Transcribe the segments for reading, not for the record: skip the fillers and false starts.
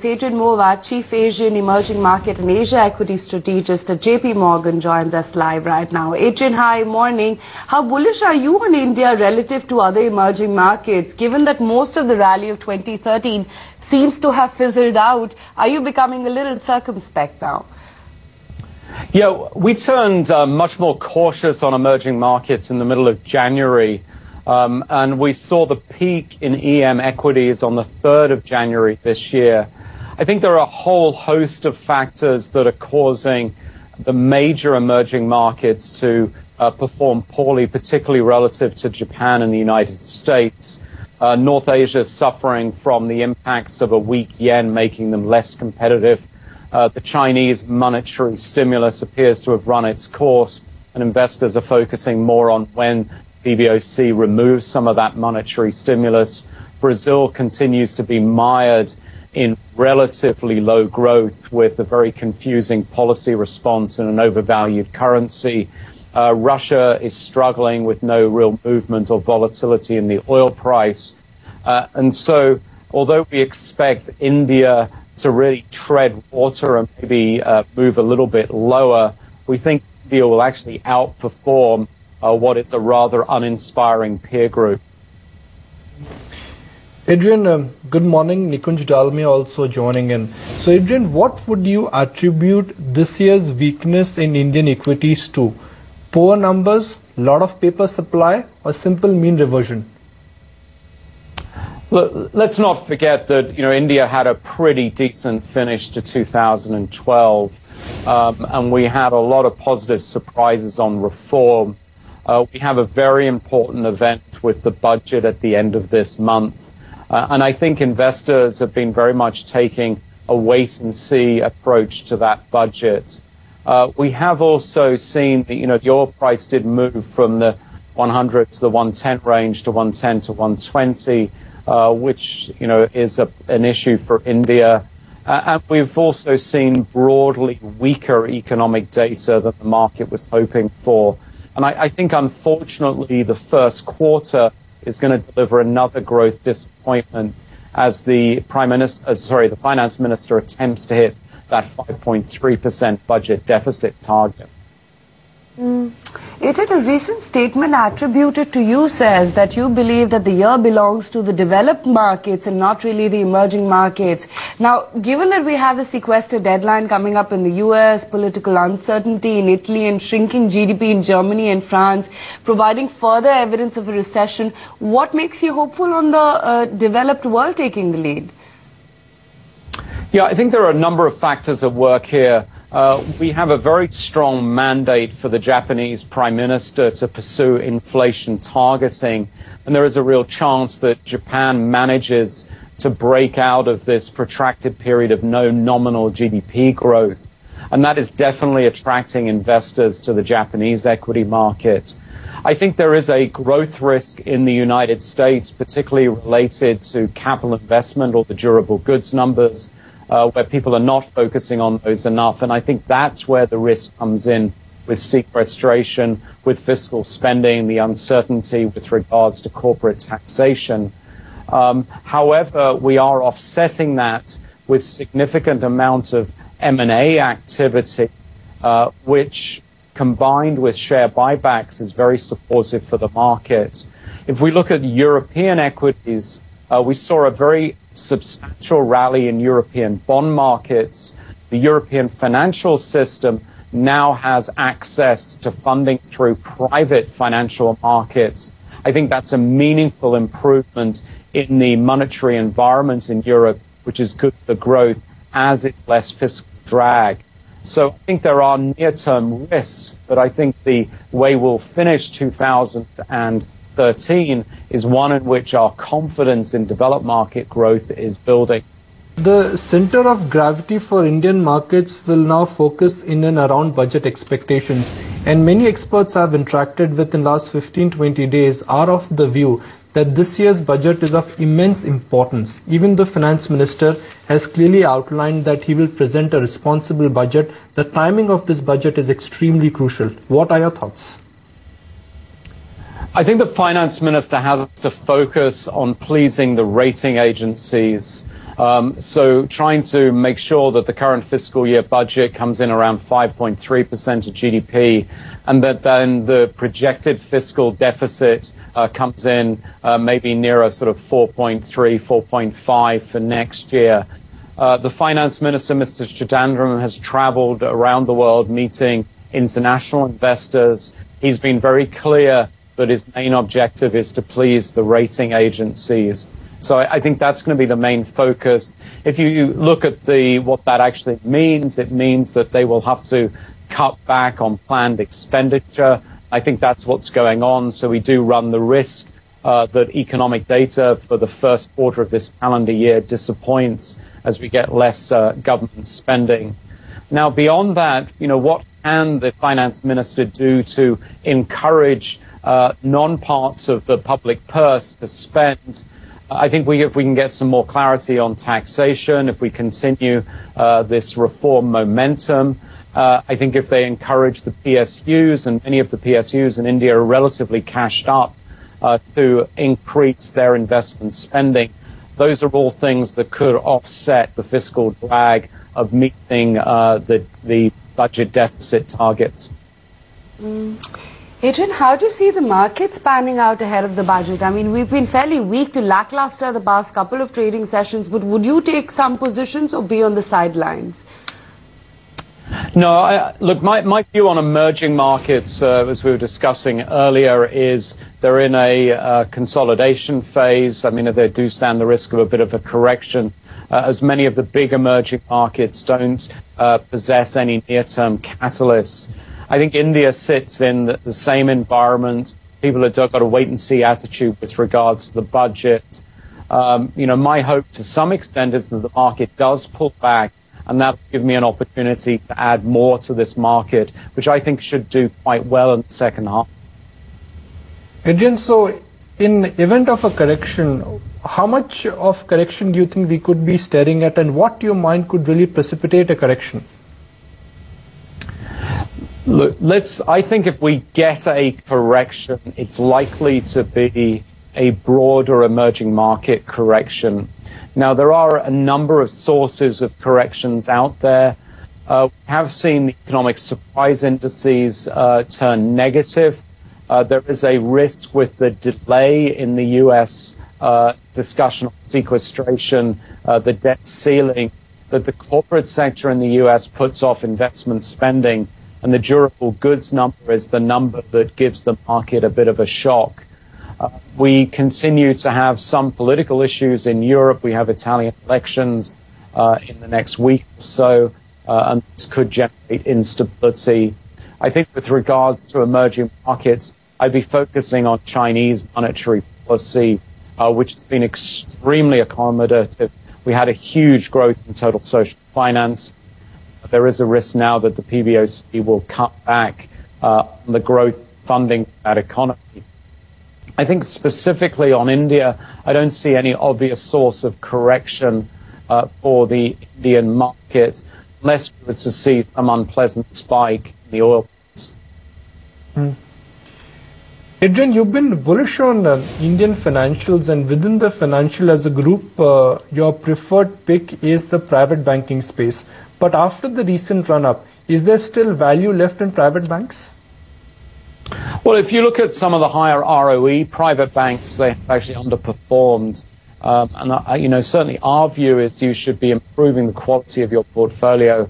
Adrian Mova, Chief Asian Emerging Market and Asia Equity Strategist at JP Morgan, joins us live right now. Adrian, hi, morning. How bullish are you on India relative to other emerging markets, given that most of the rally of 2013 seems to have fizzled out? Are you becoming a little circumspect now? Yeah, we turned much more cautious on emerging markets in the middle of January. And we saw the peak in EM equities on the 3rd of January this year. I think there are a whole host of factors that are causing the major emerging markets to perform poorly, particularly relative to Japan and the United States. North Asia is suffering from the impacts of a weak yen, making them less competitive. The Chinese monetary stimulus appears to have run its course, and investors are focusing more on when PBOC removes some of that monetary stimulus. Brazil continues to be mired in relatively low growth with a very confusing policy response and an overvalued currency. Russia is struggling with no real movement or volatility in the oil price. And so, although we expect India to really tread water and maybe move a little bit lower, we think India will actually outperform what is a rather uninspiring peer group. Adrian, good morning. Nikunj Dalmia also joining in. So Adrian, what would you attribute this year's weakness in Indian equities to? Poor numbers, lot of paper supply, or simple mean reversion? Look, let's not forget that India had a pretty decent finish to 2012, and we had a lot of positive surprises on reform. We have a very important event with the budget at the end of this month. And I think investors have been very much taking a wait-and-see approach to that budget. We have also seen that, the oil price did move from the 100 to the 110 range to 110 to 120, which, is an issue for India. And we've also seen broadly weaker economic data than the market was hoping for. And I think, unfortunately, the first quarter is going to deliver another growth disappointment as the finance minister attempts to hit that 5.3% budget deficit target. Adrian, a recent statement attributed to you says that you believe that the year belongs to the developed markets and not really the emerging markets. Now, given that we have the sequester deadline coming up in the US, political uncertainty in Italy and shrinking GDP in Germany and France, providing further evidence of a recession, what makes you hopeful on the developed world taking the lead? Yeah, I think there are a number of factors at work here. We have a very strong mandate for the Japanese Prime Minister to pursue inflation targeting, and there is a real chance that Japan manages to break out of this protracted period of no nominal GDP growth. And that is definitely attracting investors to the Japanese equity market. I think there is a growth risk in the United States, particularly related to capital investment or the durable goods numbers, where people are not focusing on those enough. And I think that's where the risk comes in with sequestration, with fiscal spending, the uncertainty with regards to corporate taxation. However, we are offsetting that with significant amount of M&A activity, which combined with share buybacks is very supportive for the market. If we look at European equities, we saw a very substantial rally in European bond markets. The European financial system now has access to funding through private financial markets. I think that's a meaningful improvement in the monetary environment in Europe, which is good for growth as it's less fiscal drag. So I think there are near-term risks, but I think the way we'll finish 2013 is one in which our confidence in developed market growth is building. The center of gravity for Indian markets will now focus in and around budget expectations, and many experts I've interacted with in the last 15-20 days are of the view that this year's budget is of immense importance. Even the finance minister has clearly outlined that he will present a responsible budget. The timing of this budget is extremely crucial. What are your thoughts? I think the finance minister has to focus on pleasing the rating agencies. So trying to make sure that the current fiscal year budget comes in around 5.3% of GDP, and that then the projected fiscal deficit comes in maybe nearer sort of 4.3, 4.5 for next year. The finance minister, Mr. Chidambaram, has traveled around the world meeting international investors. He's been very clear that his main objective is to please the rating agencies. So I think that's going to be the main focus. If you look at what that actually means, it means that they will have to cut back on planned expenditure. I think that's what's going on. So we do run the risk that economic data for the first quarter of this calendar year disappoints as we get less government spending. Now, beyond that, what can the finance minister do to encourage non-parts of the public purse to spend? I think if we can get some more clarity on taxation, if we continue this reform momentum, I think if they encourage the PSUs, and many of the PSUs in India are relatively cashed up to increase their investment spending, those are all things that could offset the fiscal drag of meeting the budget deficit targets. Adrian, how do you see the markets panning out ahead of the budget? I mean, we've been fairly weak to lackluster the past couple of trading sessions, but would you take some positions or be on the sidelines? No, look, my view on emerging markets, as we were discussing earlier, is they're in a consolidation phase. I mean, they do stand the risk of a bit of a correction, as many of the big emerging markets don't possess any near-term catalysts. I think India sits in the same environment. People have got a wait-and-see attitude with regards to the budget. My hope to some extent is that the market does pull back, and that will give me an opportunity to add more to this market, which I think should do quite well in the second half. Adrian, so in event of a correction, how much of correction do you think we could be staring at, and what to your mind could really precipitate a correction? Look, I think if we get a correction, it's likely to be a broader emerging market correction. Now, there are a number of sources of corrections out there. We have seen the economic surprise indices turn negative. There is a risk with the delay in the U.S. Discussion on sequestration, the debt ceiling, that the corporate sector in the U.S. puts off investment spending, and the durable goods number is the number that gives the market a bit of a shock. We continue to have some political issues in Europe. We have Italian elections in the next week or so, and this could generate instability. I think with regards to emerging markets, I'd be focusing on Chinese monetary policy, which has been extremely accommodative. We had a huge growth in total social finance. There is a risk now that the PBOC will cut back on the growth funding of that economy. I think specifically on India, I don't see any obvious source of correction for the Indian market, unless we were to see some unpleasant spike in the oil price. Adrian, you've been bullish on Indian financials, and within the financial as a group, your preferred pick is the private banking space. But after the recent run-up, is there still value left in private banks? Well, if you look at some of the higher ROE private banks, they have actually underperformed. Certainly our view is you should be improving the quality of your portfolio,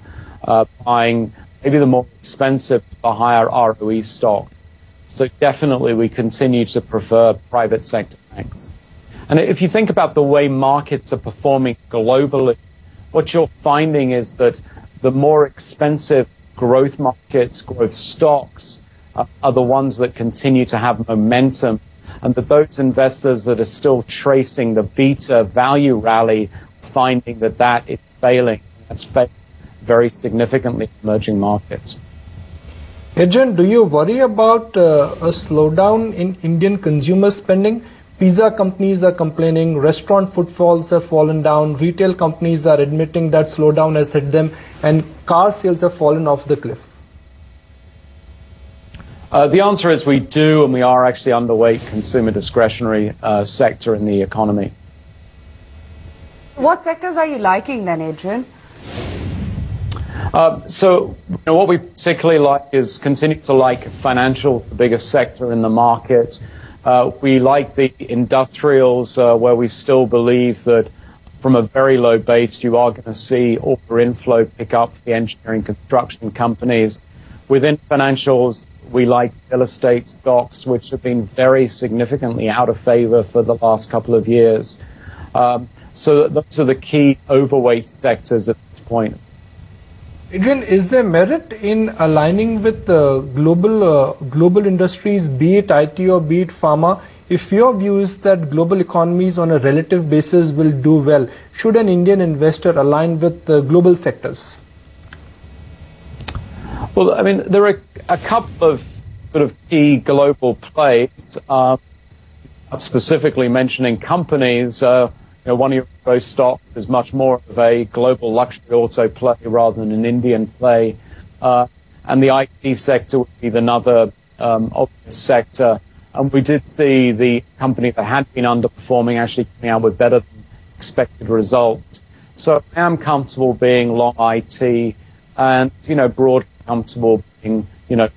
buying maybe the more expensive, the higher ROE stock. So definitely we continue to prefer private sector banks. And if you think about the way markets are performing globally, what you're finding is that the more expensive growth markets, growth stocks, are the ones that continue to have momentum, and that those investors that are still tracing the beta value rally, finding that is failing. That's failing very significantly in emerging markets. Adrian, do you worry about a slowdown in Indian consumer spending? Pizza companies are complaining, restaurant footfalls have fallen down, retail companies are admitting that slowdown has hit them, and car sales have fallen off the cliff. The answer is we do, and we are actually underweight consumer discretionary sector in the economy. What sectors are you liking then, Adrian? So what we particularly like is continue to like financial, the biggest sector in the market. We like the industrials, where we still believe that from a very low base, you are going to see order inflow pick up the engineering construction companies. Within financials, we like real estate stocks, which have been very significantly out of favor for the last couple of years. So those are the key overweight sectors at this point. Adrian, is there merit in aligning with global industries, be it IT or be it pharma? If your view is that global economies on a relative basis will do well, should an Indian investor align with global sectors? Well, I mean, there are a couple of sort of key global plays, specifically mentioning companies. One of your stocks is much more of a global luxury auto play rather than an Indian play. And the IT sector would be another obvious sector. And we did see the company that had been underperforming actually coming out with better than expected results. So I am comfortable being long IT and, broadly comfortable being,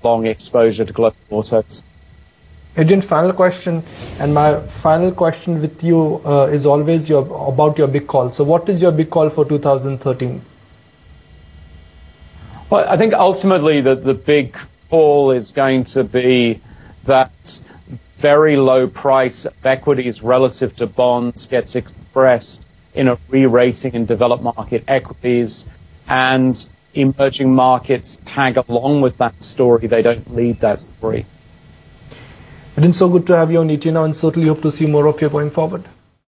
long exposure to global autos. Adrian, final question, and my final question with you is always about your big call. So what is your big call for 2013? Well, I think ultimately the big call is going to be that very low price of equities relative to bonds gets expressed in a re-rating in developed market equities, and emerging markets tag along with that story. They don't lead that story. It's so good to have you on ET Now, and certainly hope to see more of you going forward.